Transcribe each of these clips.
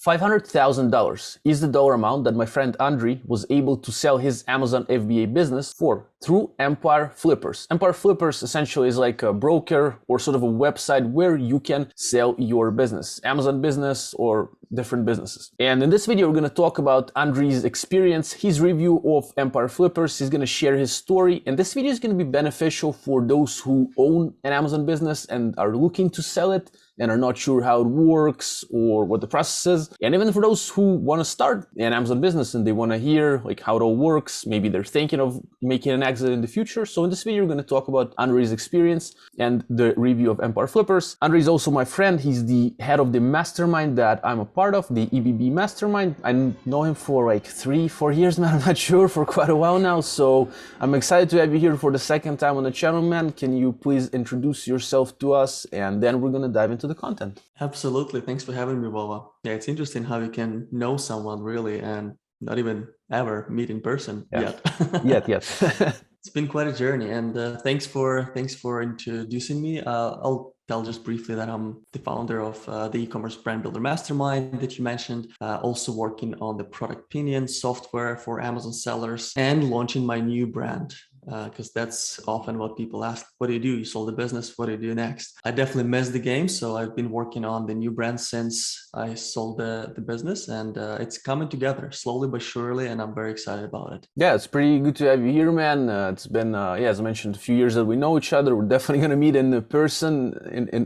$500,000 is the dollar amount that my friend Andri was able to sell his Amazon FBA business for through Empire Flippers. Empire Flippers essentially is like a broker or sort of a website where you can sell your business, Amazon business or different businesses. And in this video, we're going to talk about Andri's experience, his review of Empire Flippers. He's going to share his story. And this video is going to be beneficial for those who own an Amazon business and are looking to sell it and are not sure how it works or what the process is. And even for those who want to start an Amazon business and they want to hear like how it all works, maybe they're thinking of making an exit in the future. So in this video, we're going to talk about Andri's experience and the review of Empire Flippers. Andri is also my friend. He's the head of the mastermind that I'm a part of, the EBB mastermind. I know him for like 3-4 years, man. I'm not sure, for quite a while now. So I'm excited to have you here for the second time on the channel, man. Can you please introduce yourself to us? And then we're going to dive into the content. Absolutely. Thanks for having me, Vova. Yeah, it's interesting how you can know someone really and not even ever meet in person yet. Yet. It's been quite a journey, and thanks for introducing me. I'll tell just briefly that I'm the founder of the e-commerce brand builder mastermind that you mentioned, also working on the product opinion software for Amazon sellers and launching my new brand. Because that's often what people ask, what do? You sold the business, what do you do next? I definitely missed the game. So I've been working on the new brand since I sold the business, and it's coming together slowly but surely, and I'm very excited about it. Yeah, it's pretty good to have you here, man. It's been, as I mentioned, a few years that we know each other. We're definitely going to meet in person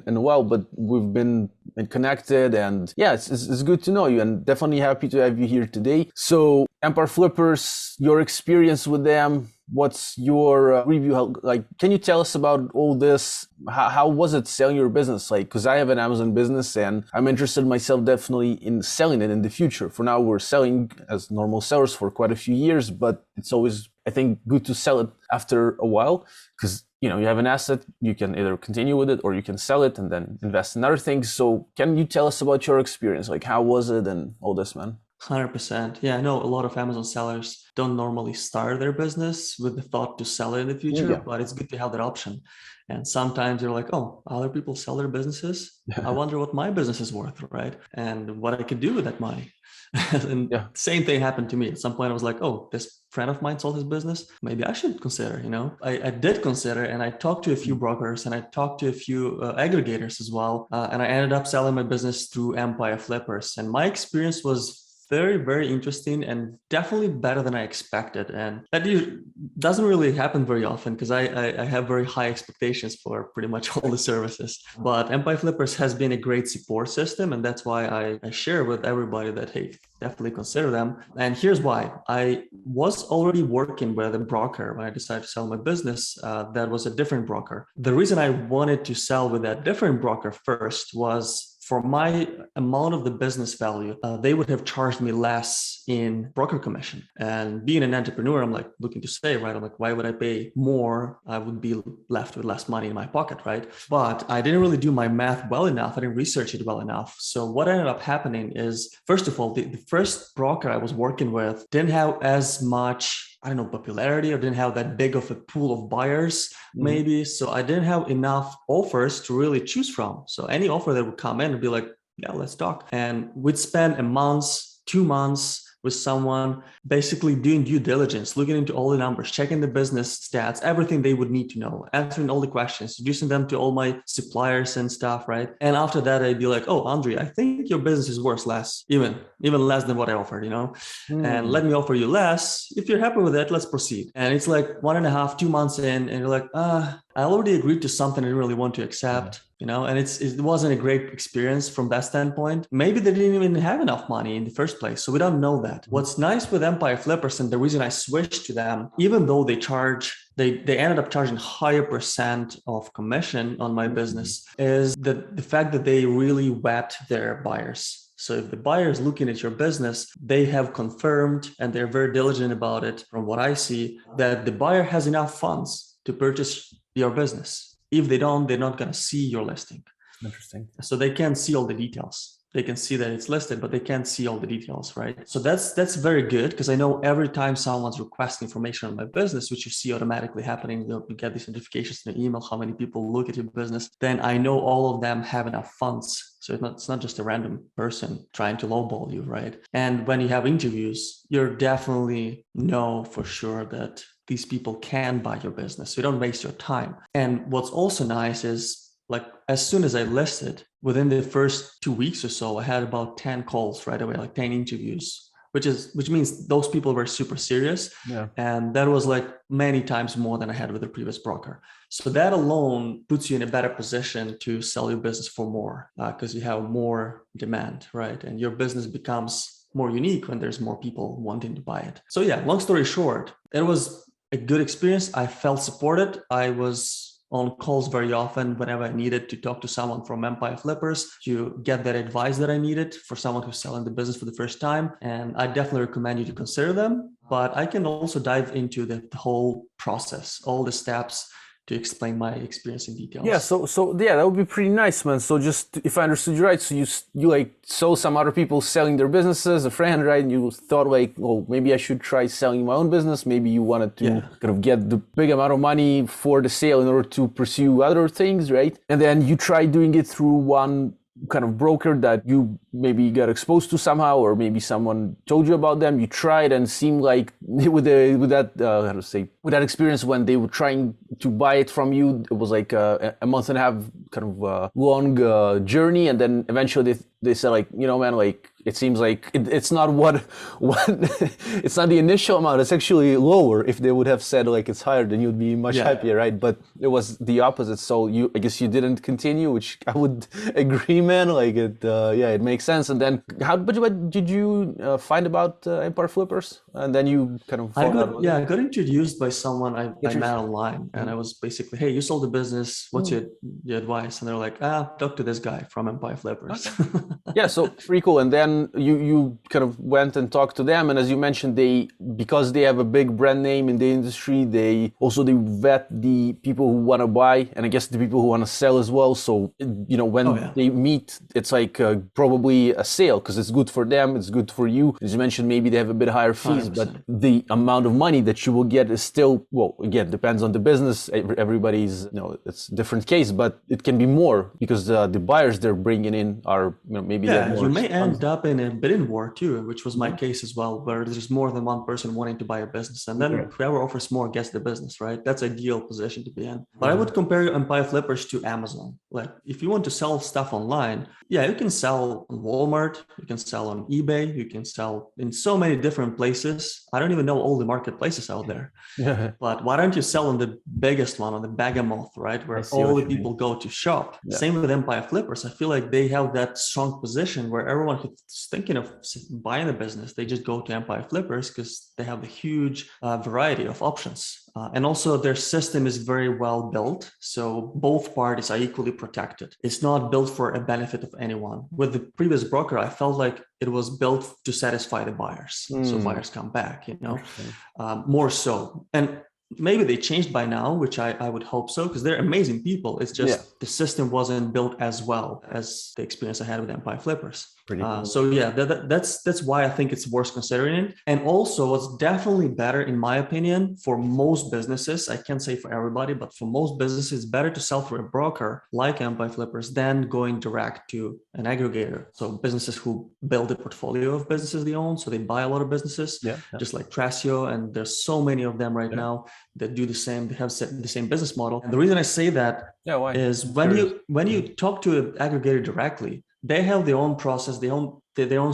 in a while, but we've been connected, and yeah, it's good to know you, and definitely happy to have you here today. So Empire Flippers, your experience with them, what's your review? Can you tell us about all this? How was it selling your business? Because I have an Amazon business and I'm interested myself definitely in selling it in the future. For now, we're selling as normal sellers for quite a few years, but it's always, I think, good to sell it after a while because you have an asset, you can either continue with it or you can sell it and then invest in other things. So can you tell us about your experience? How was it and all this, man? 100%. Yeah, I know a lot of Amazon sellers don't normally start their business with the thought to sell it in the future, but it's good to have that option. And sometimes you're like, oh, other people sell their businesses. I wonder what my business is worth, right? And what I could do with that money. And same thing happened to me. At some point I was like, oh, this friend of mine sold his business. Maybe I should consider, I did consider, and I talked to a few brokers and I talked to a few aggregators as well. And I ended up selling my business through Empire Flippers. And my experience was very, very interesting and definitely better than I expected. And that doesn't really happen very often because I have very high expectations for pretty much all the services. But Empire Flippers has been a great support system. And that's why I share with everybody that, hey, definitely consider them. And here's why. I was already working with a broker when I decided to sell my business. That was a different broker. The reason I wanted to sell with that different broker first was for my amount of the business value, they would have charged me less in broker commission. And being an entrepreneur, I'm like looking to save, right? I'm like, why would I pay more? I would be left with less money in my pocket, right? But I didn't really do my math well enough. I didn't research it well enough. So what ended up happening is, first of all, the first broker I was working with didn't have as much popularity, or didn't have that big of a pool of buyers, maybe. So I didn't have enough offers to really choose from. So any offer that would come in would be like, yeah, let's talk. And we'd spend a month, 2 months with someone basically doing due diligence, looking into all the numbers, checking the business stats, everything they would need to know, answering all the questions, introducing them to all my suppliers and stuff, right? And after that, I'd be like, oh, Andri, I think your business is worth less, even less than what I offered, and let me offer you less. If you're happy with that, let's proceed. And it's like 1.5, 2 months in, and you're like, I already agreed to something I didn't really want to accept. And it wasn't a great experience from that standpoint. Maybe they didn't even have enough money in the first place. So we don't know that. What's nice with Empire Flippers, and the reason I switched to them, even though they ended up charging higher percent of commission on my business, is the fact that they really vet their buyers. So if the buyer is looking at your business, they have confirmed, and they're very diligent about it, from what I see, that the buyer has enough funds to purchase your business. If they don't, they're not going to see your listing. Interesting. So they can't see all the details. They can see that it's listed, but they can't see all the details, right? So that's very good, because I know every time someone's requesting information on my business, which you see automatically happening, you get these notifications in the email, how many people look at your business, then I know all of them have enough funds. So it's not just a random person trying to lowball you, right? And when you have interviews, you're definitely know for sure that these people can buy your business. So you don't waste your time. And what's also nice is, like, as soon as I listed, within the first 2 weeks or so, I had about 10 calls right away, like 10 interviews, which means those people were super serious. Yeah. And that was like many times more than I had with the previous broker. So that alone puts you in a better position to sell your business for more, because you have more demand, right? And your business becomes more unique when there's more people wanting to buy it. So yeah, long story short, it was a good experience. I felt supported. I was on calls very often whenever I needed to talk to someone from Empire Flippers to get that advice that I needed for someone who's selling the business for the first time. And I definitely recommend you to consider them. But I can also dive into the whole process, all the steps, to explain my experience in details. Yeah, so yeah, that would be pretty nice, man. So just, if I understood you right, so you like saw some other people selling their businesses, a friend, right? And you thought like, oh, maybe I should try selling my own business. Maybe you wanted to kind of get the big amount of money for the sale in order to pursue other things, right? And then you tried doing it through one kind of broker that you maybe got exposed to somehow, or maybe someone told you about them. You tried and seemed like with that experience when they were trying to buy it from you, it was like a month and a half kind of long journey, and then eventually they said like, you know, man, like it seems like it's not what it's not the initial amount, it's actually lower. If they would have said like it's higher, then you'd be much happier, right? But it was the opposite. So I guess you didn't continue, which I would agree, man. Like it makes sense. And then what did you find about Empire Flippers? And then you kind of I got introduced by someone I met online, and I was basically, hey, you sold the business, what's your advice? And they're like, talk to this guy from Empire Flippers. Okay. Yeah, so pretty cool. And then you kind of went and talked to them, and as you mentioned, because they have a big brand name in the industry, they vet the people who want to buy, and I guess the people who want to sell as well. So when they meet, it's like probably a sale, because it's good for them, it's good for you. As you mentioned, maybe they have a bit higher fees, 100%. But the amount of money that you will get is still, well, again, depends on the business. Everybody's, it's a different case, but it can be more because the buyers they're bringing in are maybe you may end up in a bidding war too, which was my case as well, where there's more than one person wanting to buy a business, and then whoever offers more gets the business, right? That's ideal position to be in. But I would compare Empire Flippers to Amazon. Like, if you want to sell stuff online, you can sell on Walmart, you can sell on eBay, you can sell in so many different places. I don't even know all the marketplaces out there. But why don't you sell on the biggest one, on the behemoth, right? Where all the people go to shop. Same with Empire Flippers. I feel like they have that strong position where everyone who's thinking of buying a business, they just go to Empire Flippers because they have a huge variety of options. And also their system is very well built. So both parties are equally protected. It's not built for a benefit of anyone. With the previous broker, I felt like it was built to satisfy the buyers. So buyers come back, more so. And maybe they changed by now, which I would hope so, because they're amazing people. It's just the system wasn't built as well as the experience I had with Empire Flippers. Cool. So that's why I think it's worth considering it. And also, what's definitely better, in my opinion, for most businesses, I can't say for everybody, but for most businesses, it's better to sell through a broker like Empire Flippers than going direct to an aggregator. So businesses who build a portfolio of businesses they own, so they buy a lot of businesses, just like Trasio, and there's so many of them right now that do the same. They have the same business model. And the reason I say that is when you talk to an aggregator directly, they have their own process, their own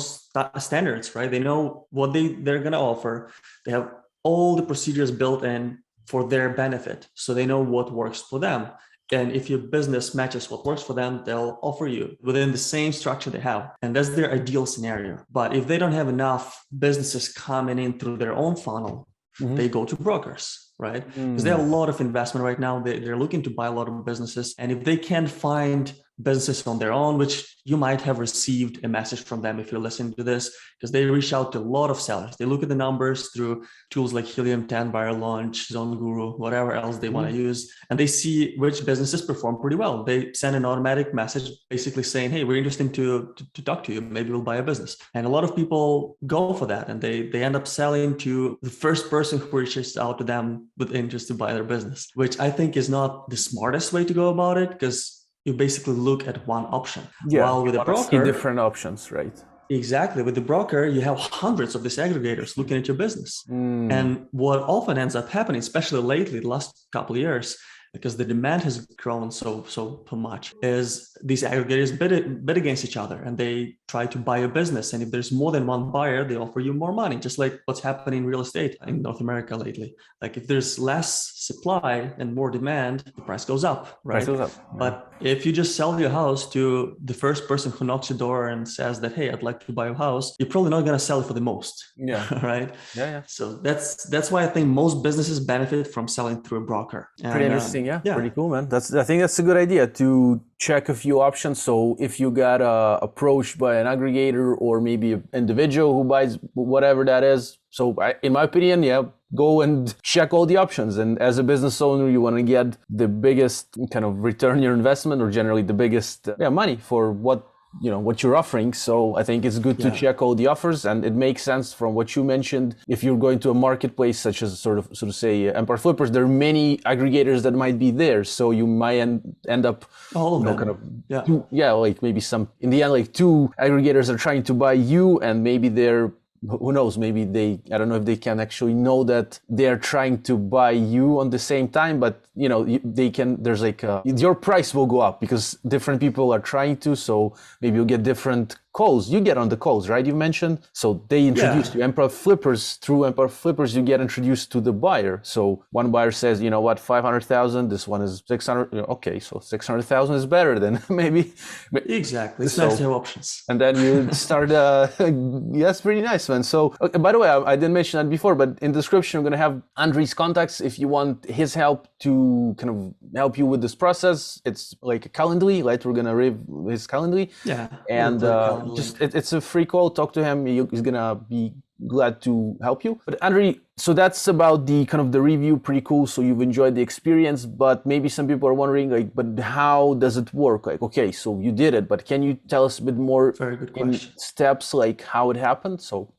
standards, right? They know what they're going to offer. They have all the procedures built in for their benefit. So they know what works for them. And if your business matches what works for them, they'll offer you within the same structure they have. And that's their ideal scenario. But if they don't have enough businesses coming in through their own funnel, they go to brokers, right? Because they have a lot of investment right now. They're looking to buy a lot of businesses. And if they can't find businesses on their own, which you might have received a message from them if you're listening to this, because they reach out to a lot of sellers. They look at the numbers through tools like Helium, 10 Buyer Launch, Zone Guru, whatever else they want to use, and they see which businesses perform pretty well. They send an automatic message basically saying, hey, we're interested to talk to you. Maybe we'll buy a business. And a lot of people go for that, and they end up selling to the first person who reaches out to them with interest to buy their business, which I think is not the smartest way to go about it, because you basically look at one option. Yeah, while with a broker, different options, right? Exactly. With the broker, you have hundreds of these aggregators looking at your business. And what often ends up happening, especially lately, the last couple of years, because the demand has grown so much, is these aggregators bid against each other, and they try to buy a business. And if there's more than one buyer, they offer you more money, just like what's happening in real estate in North America lately. Like if there's less supply and more demand, the price goes up, right? Price goes up. Yeah. But if you just sell your house to the first person who knocks your door and says that, hey, I'd like to buy a house, you're probably not going to sell it for the most. Yeah. Right. Yeah. So that's why I think most businesses benefit from selling through a broker. Pretty interesting. Yeah. Pretty cool, man. I think that's a good idea to check a few options. So if you got approached by an aggregator or maybe an individual who buys whatever that is, so in my opinion, go and check all the options. And as a business owner, you want to get the biggest kind of return your investment, or generally the biggest money for what you're offering. So I think it's good to check all the offers, and it makes sense from what you mentioned. If you're going to a marketplace such as sort of say Empire Flippers, there are many aggregators that might be there, so you might end up like maybe some in the end, like two aggregators are trying to buy you, and maybe they're, who knows, maybe I don't know if they can actually know that they're trying to buy you on the same time, but they can, there's like your price will go up because different people are trying to, so maybe you'll get different calls. You get on the calls, right? You mentioned, so they introduced you Empire Flippers. Through Empire Flippers, you get introduced to the buyer. So one buyer says, you know what, 500,000, this one is 600. Okay, so 600,000 is better than maybe. Exactly. It's nice to have options. And then you start, that's pretty nice, man. So, by the way, I didn't mention that before, but in the description, I'm going to have Andri's contacts if you want his help to kind of help you with this process. It's like a Calendly, right? We're going to read his Calendly. Yeah. And it's a free call. Talk to him. He's going to be glad to help you. But Andri, so that's about the kind of the review. Pretty cool. So you've enjoyed the experience, but maybe some people are wondering, like, but how does it work? Like, okay, so you did it, but can you tell us a bit more in steps, like how it happened? So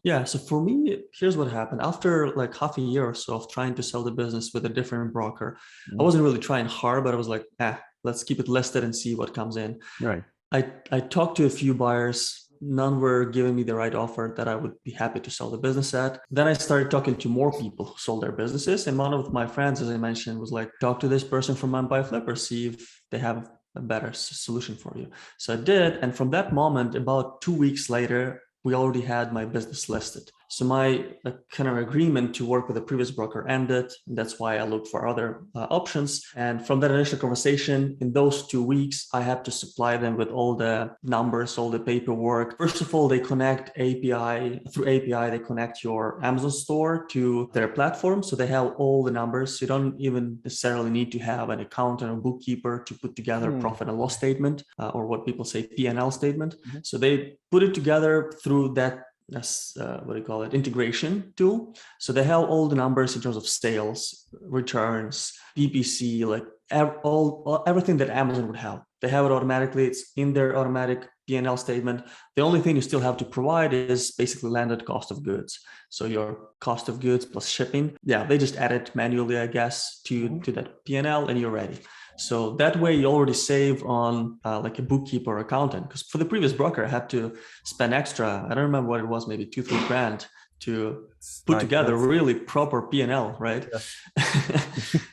for me, here's what happened. After like half a year or so of trying to sell the business with a different broker, I wasn't really trying hard, but I was like, let's keep it listed and see what comes in. Right. I talked to a few buyers. None were giving me the right offer that I would be happy to sell the business at. Then I started talking to more people who sold their businesses. And one of my friends, as I mentioned, was like, talk to this person from Empire Flippers, see if they have a better solution for you. So I did. And from that moment, about 2 weeks later, we already had my business listed. So my kind of agreement to work with a previous broker ended. That's why I looked for other options. And from that initial conversation, in those 2 weeks, I had to supply them with all the numbers, all the paperwork. First of all, they connect through API, they connect your Amazon store to their platform. So they have all the numbers. You don't even necessarily need to have an accountant or bookkeeper to put together a profit and loss statement or what people say P&L statement. So they put it together through that integration tool. So they have all the numbers in terms of sales, returns, PPC, like everything that Amazon would have. They have it automatically. It's in their automatic P&L statement. The only thing you still have to provide is basically landed cost of goods. So your cost of goods plus shipping. They just add it manually, I guess, to that P&L, and you're ready. So that way you already save on like a bookkeeper or accountant. Because for the previous broker, I had to spend extra, I don't remember what it was, maybe $2-3 grand to put together really proper P&L, right?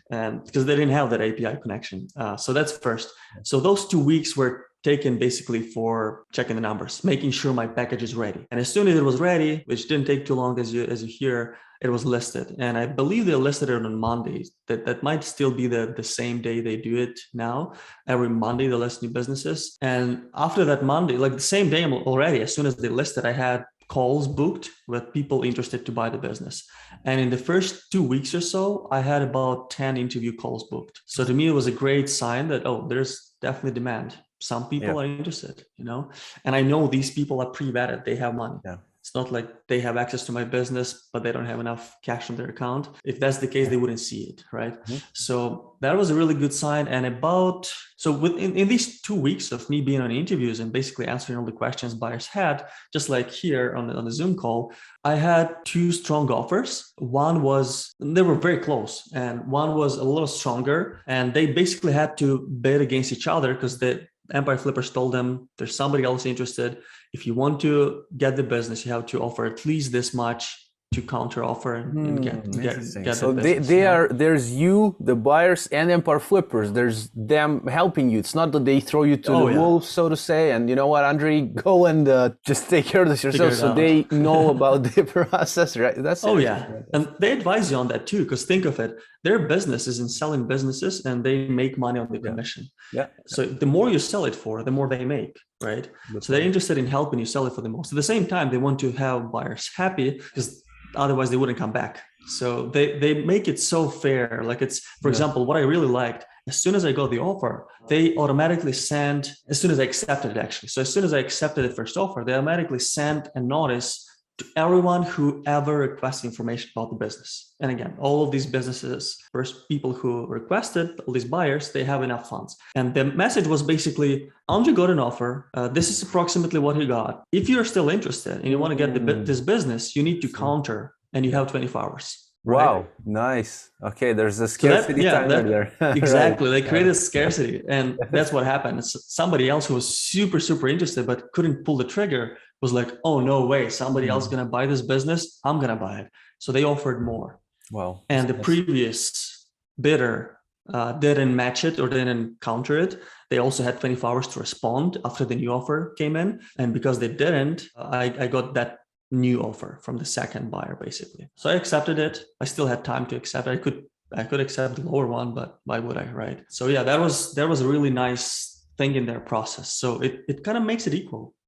And because they didn't have that API connection. So that's first. So those 2 weeks were taken basically for checking the numbers, making sure my package is ready. And as soon as it was ready, which didn't take too long as you hear, it was listed. And I believe they listed it on Mondays. That might still be the same day they do it now. Every Monday they list new businesses. And after that Monday, like the same day already, as soon as they listed, I had calls booked with people interested to buy the business. And in the first 2 weeks or so, I had about 10 interview calls booked. So to me, it was a great sign that, there's definitely demand. some people are interested, and I know these people are pre-vetted. They have money. It's not like they have access to my business, but they don't have enough cash on their account. If that's the case, they wouldn't see it, right? So that was a really good sign. And in these 2 weeks of me being on interviews and basically answering all the questions buyers had, just like here on the Zoom call, I had 2 strong offers. They were very close, and one was a little stronger, and they basically had to bid against each other because the Empire Flippers told them there's somebody else interested. If you want to get the business, you have to offer at least this much to counter offer and get so the business. There's you, the buyers, and Empire Flippers. There's them helping you. It's not that they throw you to the wolves, so to say, and you know what, Andri, go and just take care of this yourself. So they know about the process, right? And they advise you on that too, because think of it, their business is in selling businesses, and they make money on the commission. So the more you sell it for, the more they make, right? So they're interested in helping you sell it for the most. At the same time, they want to have buyers happy, because otherwise they wouldn't come back. So they make it so fair. Like for example, what I really liked, as soon as I got the offer, they automatically sent, as soon as I accepted it actually. So as soon as I accepted the first offer, they automatically sent a notice to everyone who ever requests information about the business. And again, all of these businesses, first people who requested, all these buyers, they have enough funds. And the message was basically, Andri got an offer. This is approximately what he got. If you're still interested and you want to get this business, you need to counter, and you have 24 hours. Right? Wow, nice. Okay, there's a scarcity timer there. Exactly, they created scarcity, and that's what happened. Somebody else who was super, super interested but couldn't pull the trigger was like, oh, no way, somebody else is going to buy this business, I'm going to buy it. So they offered more. Wow. And the previous bidder didn't match it or didn't counter it. They also had 24 hours to respond after the new offer came in. And because they didn't, I got that new offer from the second buyer, basically. So I accepted it. I still had time to accept it. I could accept the lower one, but why would I, right? So yeah, that was a really nice thing in their process. So it kind of makes it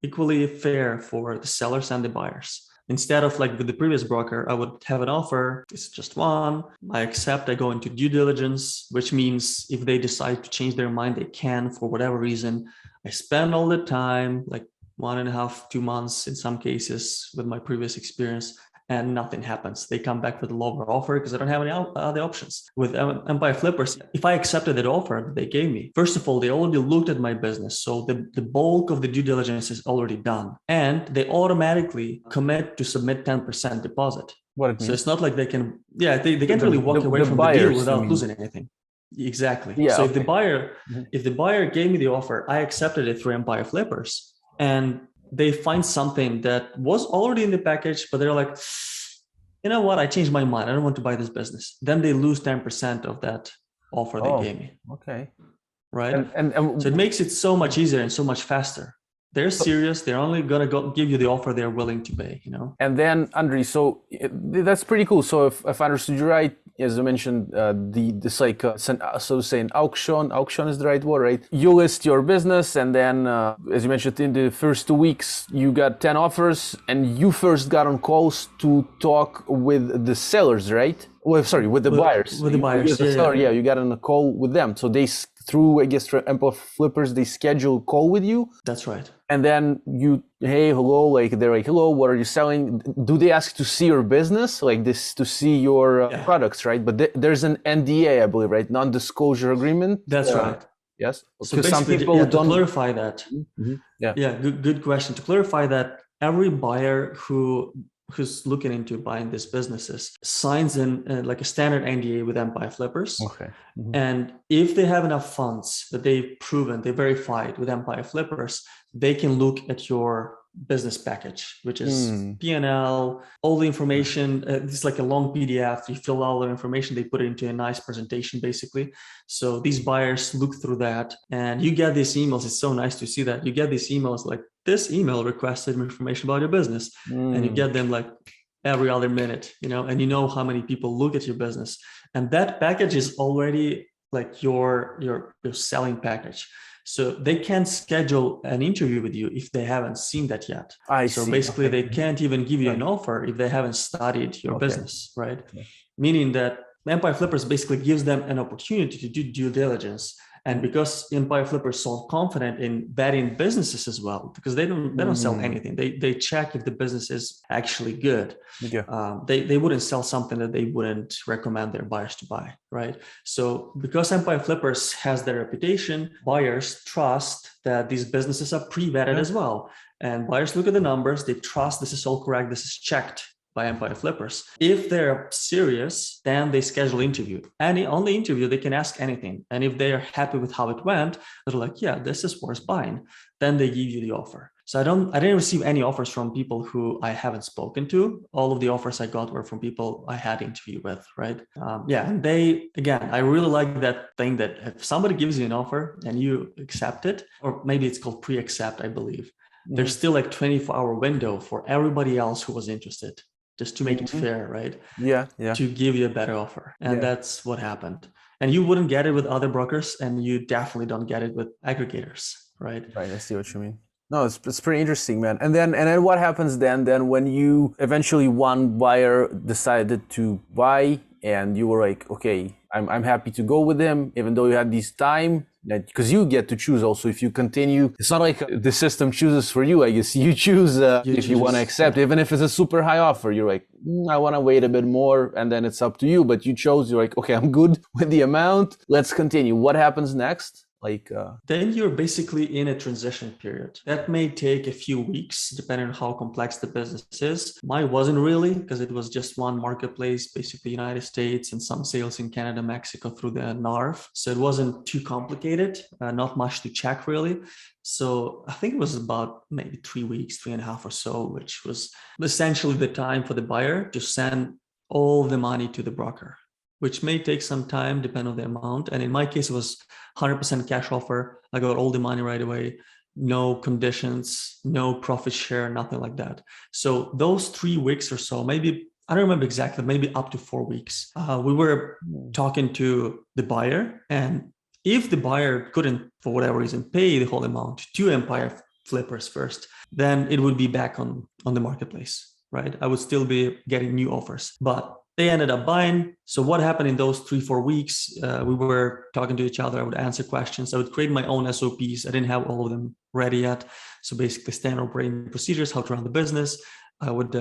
equally fair for the sellers and the buyers. Instead of like with the previous broker, I would have an offer, it's just one, I accept, I go into due diligence, which means if they decide to change their mind, they can for whatever reason. I spend all the time, like 1.5, 2 months in some cases with my previous experience, and nothing happens. They come back with a lower offer because I don't have any other options. With Empire Flippers, if I accepted that offer that they gave me, first of all, they already looked at my business. So the bulk of the due diligence is already done. And they automatically commit to submit 10% deposit. So it's not like they can, they can't really walk away from the deal without losing anything. Exactly. So if the buyer gave me the offer, I accepted it through Empire Flippers, and they find something that was already in the package, but they're like, you know what? I changed my mind. I don't want to buy this business. Then they lose 10% of that offer they gave me. Okay. Right. And so it makes it so much easier and so much faster. They're serious. They're only going to give you the offer they're willing to pay, And then, Andri, so that's pretty cool. So if I understood you right, as I mentioned, it's like, so to say, an auction. Auction is the right word, right? You list your business, and then, as you mentioned, in the first 2 weeks, you got 10 offers, and you first got on calls to talk with the sellers, right? Well, sorry, with the buyers. With the buyers, you got on a call with them. So through Empire Flippers, they schedule a call with you. That's right. And then hey, hello, they're like, hello, what are you selling? Do they ask to see your business, like this, to see your products, right? But there's an NDA, I believe, right? Non-disclosure agreement. That's right. Yes. So some people don't clarify that. Good question. To clarify that, every buyer who's looking into buying these businesses signs in like a standard NDA with Empire Flippers. Okay. And if they have enough funds that they've proven, they verified with Empire Flippers, they can look at your business package, which is P&L, all the information. It's like a long PDF. You fill all the information, they put it into a nice presentation, basically. So these buyers look through that, and you get these emails. It's so nice to see that. You get these emails like, this email requested information about your business, and you get them like every other minute, and you know how many people look at your business. And that package is already like your selling package. So they can't schedule an interview with you if they haven't seen that yet. So basically they can't even give you an offer if they haven't studied your business, right? Meaning that Empire Flippers basically gives them an opportunity to do due diligence And because Empire Flippers so confident in betting businesses as well, because they don't sell anything. They check if the business is actually good. Yeah. They wouldn't sell something that they wouldn't recommend their buyers to buy, right? So because Empire Flippers has their reputation, buyers trust that these businesses are pre-vetted as well. And buyers look at the numbers, they trust this is all correct, this is checked by Empire Flippers. If they're serious, then they schedule interview. And on the interview, they can ask anything. And if they're happy with how it went, they're like, yeah, this is worth buying. Then they give you the offer. So I didn't receive any offers from people who I haven't spoken to. All of the offers I got were from people I had interview with, right? And I really like that thing that if somebody gives you an offer and you accept it, or maybe it's called pre-accept, I believe, there's still like 24-hour window for everybody else who was interested, just to make it fair, right? Yeah. To give you a better offer. And that's what happened. And you wouldn't get it with other brokers, and you definitely don't get it with aggregators, right? Right, I see what you mean. No, it's pretty interesting, man. And then what happens then when you eventually one buyer decided to buy and you were like, okay, I'm happy to go with him, even though you had this time, because you get to choose also if you continue. It's not like the system chooses for you. I guess you choose if you want to accept, even if it's a super high offer. You're like, I want to wait a bit more, and then it's up to you. But you chose. You're like, okay, I'm good with the amount. Let's continue. What happens next? Then you're basically in a transition period. That may take a few weeks, depending on how complex the business is. Mine wasn't really, because it was just one marketplace, basically United States, and some sales in Canada, Mexico through the NARF. So it wasn't too complicated, not much to check really. So I think it was about maybe 3 weeks, 3.5 or so, which was essentially the time for the buyer to send all the money to the broker, which may take some time depending on the amount. And in my case, it was 100% cash offer. I got all the money right away, no conditions, no profit share, nothing like that. So those 3 weeks or so, maybe, I don't remember exactly, maybe up to 4 weeks, we were talking to the buyer. And if the buyer couldn't, for whatever reason, pay the whole amount to Empire Flippers first, then it would be back on the marketplace, right? I would still be getting new offers, but they ended up buying. So what happened in those 3-4 weeks? We were talking to each other. I would answer questions. I would create my own SOPs. I didn't have all of them ready yet. So basically standard operating procedures, how to run the business. I would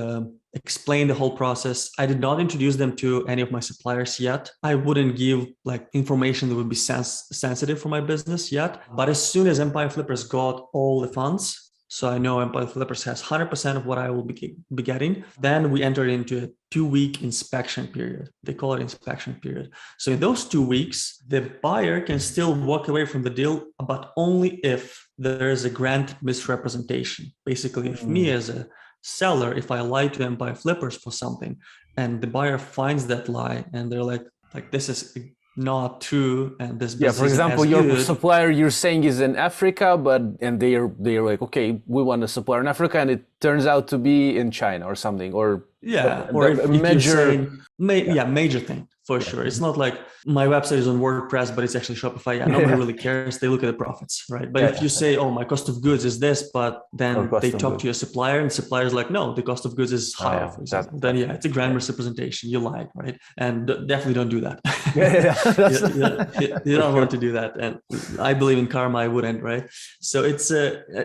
explain the whole process. I did not introduce them to any of my suppliers yet. I wouldn't give like information that would be sensitive for my business yet. But as soon as Empire Flippers got all the funds, so I know Empire Flippers has 100% of what I will be getting, then we entered into a 2-week inspection period. They call it inspection period. So in those 2 weeks, the buyer can still walk away from the deal, but only if there is a grand misrepresentation. Basically, if me as a seller, if I lie to Empire Flippers for something and the buyer finds that lie and they're like this is not true, and this business, for example, your good. supplier you're saying is in Africa, and they're like, okay, we want a supplier in Africa, and it turns out to be in China or something, or if major major thing for sure. It's not like my website is on WordPress, but it's actually Shopify. Nobody really cares. They look at the profits, right? But if you say, oh, my cost of goods is this, but then they talk to your supplier and supplier's like, no, the cost of goods is higher, for example. Then it's a grand misrepresentation. You lied, right? And definitely don't do that. You don't want to do that. And I believe in karma, I wouldn't, right? So it's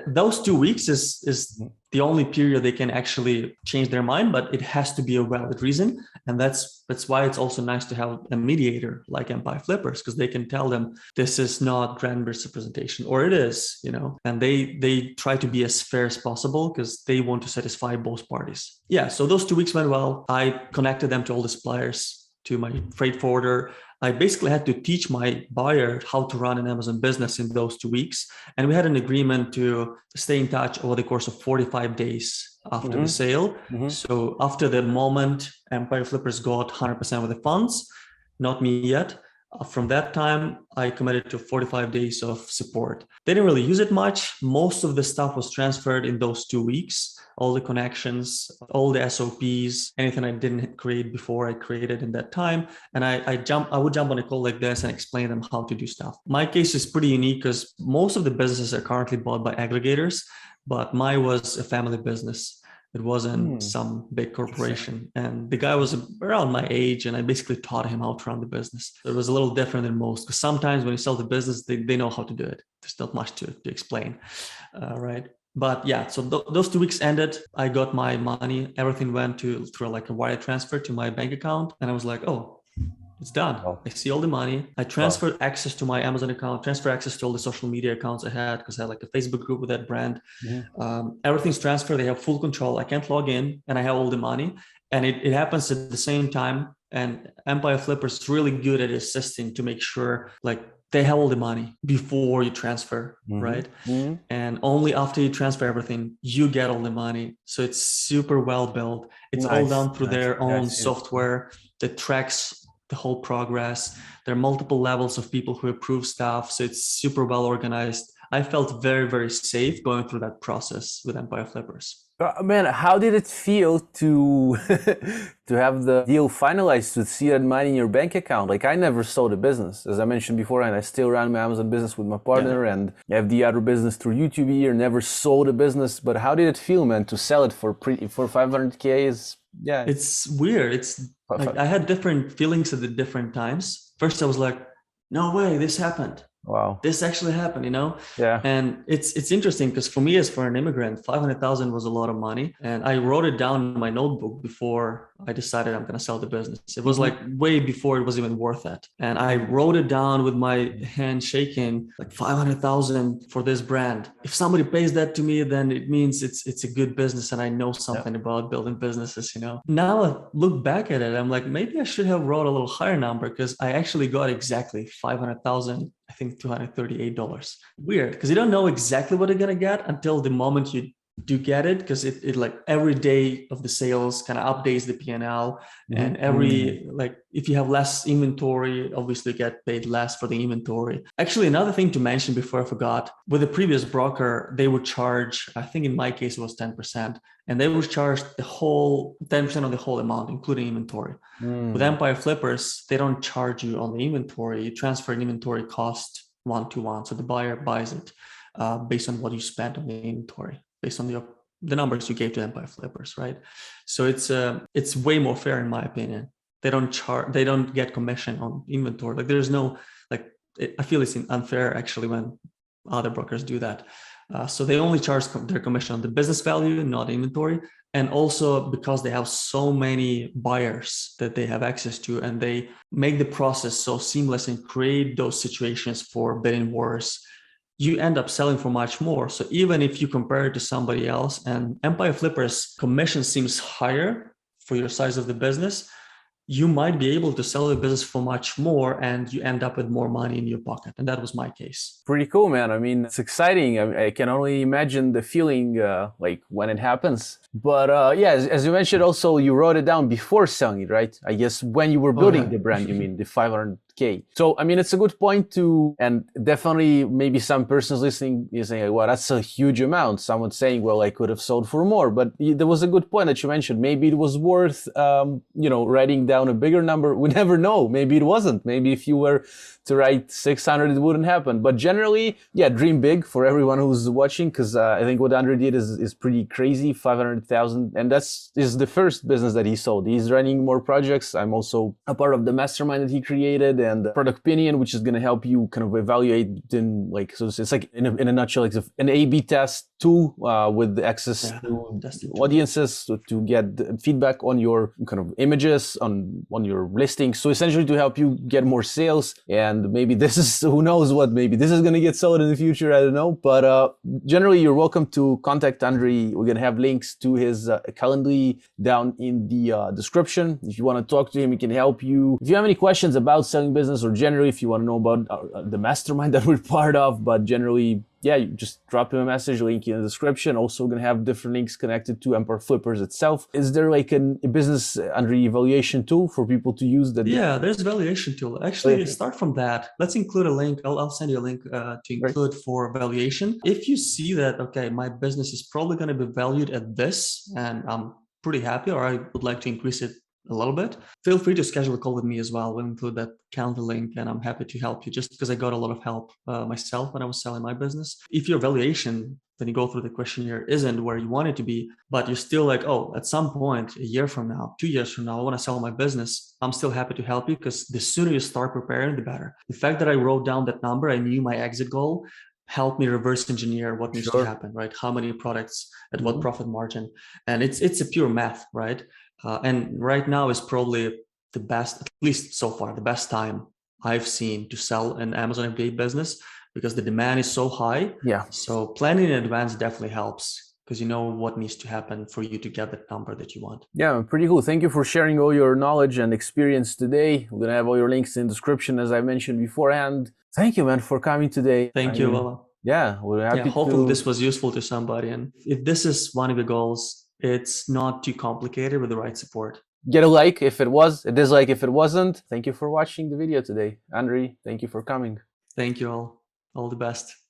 those 2 weeks is the only period they can actually change their mind, but it has to be a valid reason. And that's why it's also nice to have a mediator like Empire Flippers, because they can tell them this is not grand misrepresentation, or it is, and they try to be as fair as possible because they want to satisfy both parties. So those 2 weeks went well. I connected them to all the suppliers, to my freight forwarder. I basically had to teach my buyer how to run an Amazon business in those 2 weeks. And we had an agreement to stay in touch over the course of 45 days after the sale. So after the moment Empire Flippers got 100% of the funds, not me yet. From that time, I committed to 45 days of support. They didn't really use it much. Most of the stuff was transferred in those 2 weeks. All the connections, all the SOPs, anything I didn't create before, I created in that time. And I would jump on a call like this and explain them how to do stuff. My case is pretty unique because most of the businesses are currently bought by aggregators, but mine was a family business. It wasn't some big corporation. And the guy was around my age, and I basically taught him how to run the business. So it was a little different than most, because sometimes when you sell the business, they know how to do it. There's not much to explain, right? But yeah, so those 2 weeks ended. I got my money. Everything went through like a wire transfer to my bank account. And I was like, oh, it's done. Wow. I see all the money. I transferred access to my Amazon account, transfer access to all the social media accounts I had, because I had like a Facebook group with that brand. Everything's transferred. They have full control. I can't log in, and I have all the money. And it happens at the same time. And Empire Flippers is really good at assisting to make sure like they have all the money before you transfer, right? And only after you transfer everything, you get all the money. So it's super well built. It's all done through their own software that tracks the whole progress. There are multiple levels of people who approve stuff. So it's super well organized. I felt very, very safe going through that process with Empire Flippers. Man, how did it feel to to have the deal finalized, to see that money in your bank account? Like, I never sold a business, as I mentioned before, and I still ran my Amazon business with my partner, and I have the other business through YouTube here. Never sold a business, but how did it feel, man, to sell it for 500K? It's weird. It's like I had different feelings at the different times. First, I was like, no way, this happened. Wow. This actually happened, you know? Yeah. And it's interesting because for me, as for an immigrant, 500,000 was a lot of money. And I wrote it down in my notebook before I decided I'm going to sell the business. It was like way before it was even worth it. And I wrote it down with my hand shaking, like 500,000 for this brand. If somebody pays that to me, then it means it's a good business and I know something about building businesses, you know? Now I look back at it, I'm like, maybe I should have wrote a little higher number, because I actually got exactly 500,000. I think $238. Weird, because you don't know exactly what you're gonna get until the moment you do get it, because it like every day of the sales kind of updates the P&L, and every like if you have less inventory, obviously get paid less for the inventory. Actually, another thing to mention before I forgot, with the previous broker, they would charge, I think in my case it was 10%, and they would charge the whole 10% of the whole amount, including inventory. With Empire Flippers, they don't charge you on the inventory. You transfer an inventory cost 1-to-1. So the buyer buys it based on what you spent on the inventory, based on the numbers you gave to Empire Flippers, right? So it's way more fair in my opinion. They don't get commission on inventory. Like there's no, like, I feel it's unfair actually when other brokers do that. So they only charge their commission on the business value, not inventory. And also because they have so many buyers that they have access to, and they make the process so seamless and create those situations for bidding wars, you end up selling for much more. So even if you compare it to somebody else, and Empire Flippers commission seems higher for your size of the business, you might be able to sell the business for much more, and you end up with more money in your pocket. And that was my case. Pretty cool, man. I mean, it's exciting. I can only imagine the feeling like when it happens. But yeah, as you mentioned, also you wrote it down before selling it, right? I guess when you were building the brand, you mean the 500K. So, I mean, it's a good point to, and definitely maybe some persons listening is saying, well, that's a huge amount. Someone saying, well, I could have sold for more. But there was a good point that you mentioned. Maybe it was worth, writing down a bigger number. We never know. Maybe it wasn't. Maybe if you were to write 600, it wouldn't happen. But generally, yeah, dream big for everyone who's watching, because I think what Andri did is pretty crazy, 500,000. And is the first business that he sold. He's running more projects. I'm also a part of the mastermind that he created, and Product Opinion, which is going to help you kind of evaluate in like, so it's like in a nutshell, like an A/B test tool with access to audiences to get feedback on your kind of images on your listings. So essentially to help you get more sales. And maybe this is, who knows what, maybe this is going to get sold in the future. I don't know. But generally, you're welcome to contact Andri. We're going to have links to his Calendly down in the description. If you want to talk to him, he can help you. If you have any questions about selling business, or generally if you want to know about the mastermind that we're part of, but generally, yeah, you just drop him a message, link in the description. Also going to have different links connected to Empire Flippers itself. Is there like a business Andri evaluation tool for people to use? Yeah, there's a valuation tool. Actually, start from that. Let's include a link. I'll send you a link to include for valuation. If you see that, okay, my business is probably going to be valued at this, and I'm pretty happy, or I would like to increase it a little bit, feel free to schedule a call with me as well. We'll include that calendar link, and I'm happy to help you, just because I got a lot of help myself when I was selling my business. If your valuation when you go through the questionnaire isn't where you want it to be, but you're still like, oh, at some point, a year from now, 2 years from now, I want to sell my business, I'm still happy to help you, because the sooner you start preparing, the better. The fact that I wrote down that number, I knew my exit goal, help me reverse engineer what needs to happen, right? How many products at what profit margin? And it's a pure math, right? And right now is probably the best, at least so far, the best time I've seen to sell an Amazon FBA business, because the demand is so high. Yeah. So planning in advance definitely helps, because you know what needs to happen for you to get that number that you want. Yeah, pretty cool. Thank you for sharing all your knowledge and experience today. We're gonna have all your links in the description, as I mentioned beforehand. Thank you, man, for coming today. Thank you, Baba. Yeah, we're happy hopefully this was useful to somebody. And if this is one of your goals, it's not too complicated with the right support. Get a like if it was, a dislike if it wasn't. Thank you for watching the video today. Andri, thank you for coming. Thank you all. All the best.